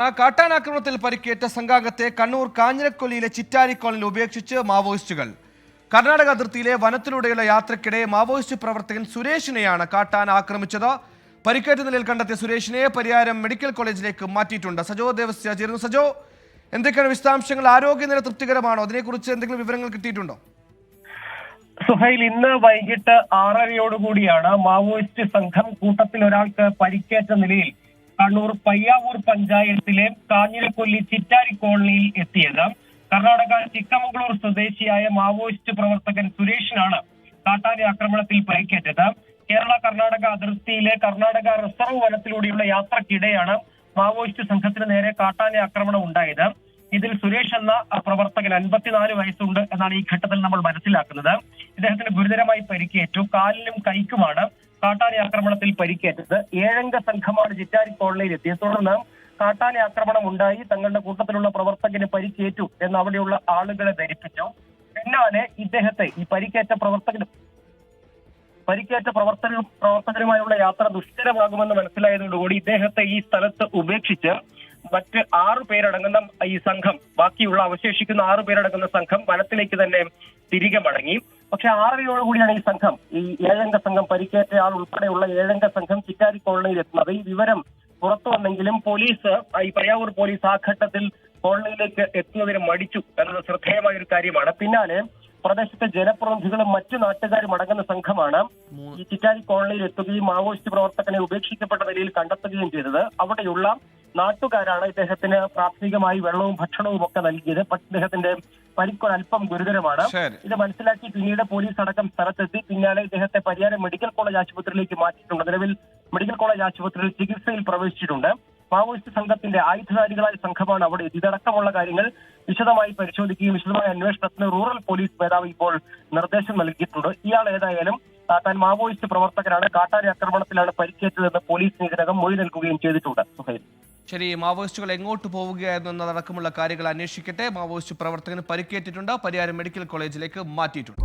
കാട്ടാനാക്രമണത്തിൽ പരിക്കേറ്റ സംഘാംഗത്തെ കണ്ണൂർ കാഞ്ഞിരക്കൊല്ലിയിലെ ചിറ്റാരി കോളനിയിൽ ഉപേക്ഷിച്ച് മാവോയിസ്റ്റുകൾ. കർണാടക അതിർത്തിയിലെ വനത്തിലൂടെയുള്ള യാത്രക്കിടെ മാവോയിസ്റ്റ് പ്രവർത്തകൻ സുരേഷിനെയാണ് കാട്ടാന ആക്രമിച്ചത്. പരിക്കേറ്റ നിലയിൽ കണ്ടെത്തിയ സുരേഷിനെ പരിയാരം മെഡിക്കൽ കോളേജിലേക്ക് മാറ്റിയിട്ടുണ്ട്. സജോ ദേവസ്യ ചേരുന്നു. സജോ, എന്തൊക്കെയാണ് വിശദാംശങ്ങൾ? ആരോഗ്യനില തൃപ്തികരമാണോ? അതിനെക്കുറിച്ച് എന്തെങ്കിലും വിവരങ്ങൾ കിട്ടിയിട്ടുണ്ടോ? സുഹൈൽ, ഇന്ന് വൈകിട്ട് 6:30യോടുകൂടിയാണ് മാവോയിസ്റ്റ് സംഘം കൂട്ടത്തിൽ ഒരാൾക്ക് പരിക്കേറ്റ നിലയിൽ കണ്ണൂർ പയ്യാവൂർ പഞ്ചായത്തിലെ കാഞ്ഞിരക്കൊല്ലി ചിറ്റാരി കോളനിയിൽ എത്തിയത്. കർണാടക ചിക്കമംഗളൂർ സ്വദേശിയായ മാവോയിസ്റ്റ് പ്രവർത്തകൻ സുരേഷിനാണ് കാട്ടാന ആക്രമണത്തിൽ പരിക്കേറ്റത്. കേരള കർണാടക അതിർത്തിയിലെ കർണാടക റിസർവ് വനത്തിലൂടെയുള്ള യാത്രക്കിടെയാണ് മാവോയിസ്റ്റ് സംഘത്തിന് നേരെ കാട്ടാന ആക്രമണം ഉണ്ടായത്. ഇതിൽ സുരേഷ് എന്ന പ്രവർത്തകൻ 54 വയസ്സുണ്ട് എന്നാണ് ഈ ഘട്ടത്തിൽ നമ്മൾ മനസ്സിലാക്കുന്നത്. ഇദ്ദേഹത്തിന് ഗുരുതരമായി പരിക്കേറ്റു. കാലിനും കൈക്കുമാണ് കാട്ടാന ആക്രമണത്തിൽ പരിക്കേറ്റത്. 7 അംഗ സംഘമാണ് ചിറ്റാരി കോളനിയിൽ എത്തിയത്. തുടർന്ന് കാട്ടാന ആക്രമണം ഉണ്ടായി, തങ്ങളുടെ കൂട്ടത്തിലുള്ള പ്രവർത്തകന് പരിക്കേറ്റു എന്ന് അവിടെയുള്ള ആളുകളെ ധരിപ്പിച്ചു. പിന്നാലെ ഇദ്ദേഹത്തെ ഈ പരിക്കേറ്റ പ്രവർത്തകരുമായുള്ള യാത്ര ദുഷ്കരമാകുമെന്ന് മനസ്സിലായതോടുകൂടി ഇദ്ദേഹത്തെ ഈ സ്ഥലത്ത് ഉപേക്ഷിച്ച് മറ്റ് 6 പേരടങ്ങുന്ന ഈ സംഘം, ബാക്കിയുള്ള അവശേഷിക്കുന്ന 6 പേരടങ്ങുന്ന സംഘം വനത്തിലേക്ക് തന്നെ തിരികെ മടങ്ങി. പക്ഷെ 6:30യോടുകൂടിയാണ് ഈ സംഘം, ഈ 7 അംഗ സംഘം, പരിക്കേറ്റ ആൾ ഉൾപ്പെടെയുള്ള 7 അംഗ സംഘം ചിറ്റാരി കോളനിയിൽ എത്തുന്നത്. ഈ വിവരം പുറത്തു വന്നെങ്കിലും പോലീസ്, ഈ പയ്യാവൂർ പോലീസ് ആ ഘട്ടത്തിൽ കോളനിയിലേക്ക് എത്തുന്നതിന് മടിച്ചു എന്നത് ശ്രദ്ധേയമായ ഒരു കാര്യമാണ്. പിന്നാലെ പ്രദേശത്തെ ജനപ്രതിനിധികളും മറ്റു നാട്ടുകാരും അടങ്ങുന്ന സംഘമാണ് ഈ ചിറ്റാരി കോളനിയിൽ എത്തുകയും മാവോയിസ്റ്റ് പ്രവർത്തകനെ ഉപേക്ഷിക്കപ്പെട്ട നിലയിൽ കണ്ടെത്തുകയും ചെയ്തത്. അവിടെയുള്ള നാട്ടുകാരാണ് ഇദ്ദേഹത്തിന് പ്രാഥമികമായി വെള്ളവും ഭക്ഷണവും ഒക്കെ നൽകിയത്. പക്ഷേ ഇദ്ദേഹത്തിന്റെ പരിക്ക് അല്പം ഗുരുതരമാണ്. ഇത് മനസ്സിലാക്കി പിന്നീട് പോലീസ് അടക്കം സ്ഥലത്തെത്തി. പിന്നാലെ ഇദ്ദേഹത്തെ പരിയാരം മെഡിക്കൽ കോളേജ് ആശുപത്രിയിലേക്ക് മാറ്റിയിട്ടുണ്ട്. നിലവിൽ മെഡിക്കൽ കോളേജ് ആശുപത്രിയിൽ ചികിത്സയിൽ പ്രവേശിച്ചിട്ടുണ്ട്. മാവോയിസ്റ്റ് സംഘത്തിന്റെ ആയുധധാരികളായ സംഘമാണ് അവിടെ ഇതടക്കമുള്ള കാര്യങ്ങൾ വിശദമായി പരിശോധിക്കുകയും വിശദമായ അന്വേഷണത്തിന് റൂറൽ പോലീസ് മേധാവി ഇപ്പോൾ നിർദ്ദേശം നൽകിയിട്ടുണ്ട്. ഇയാൾ ഏതായാലും താൻ മാവോയിസ്റ്റ് പ്രവർത്തകരാണ്, കാട്ടാന ആക്രമണത്തിലാണ് പരിക്കേറ്റതെന്ന് പോലീസിന് ഇതിനകം മൊഴി നൽകുകയും ചെയ്തിട്ടുണ്ട്. സുഹൈൽ, ശരി, മാവോയിസ്റ്റുകൾ എങ്ങോട്ട് പോവുകയായിരുന്നു എന്നതടക്കമുള്ള കാര്യങ്ങൾ അന്വേഷിക്കട്ടെ. മാവോയിസ്റ്റ് പ്രവർത്തകന് പരിക്കേറ്റിട്ടുണ്ട്, പരിയാരം മെഡിക്കൽ കോളേജിലേക്ക് മാറ്റിയിട്ടുണ്ട്.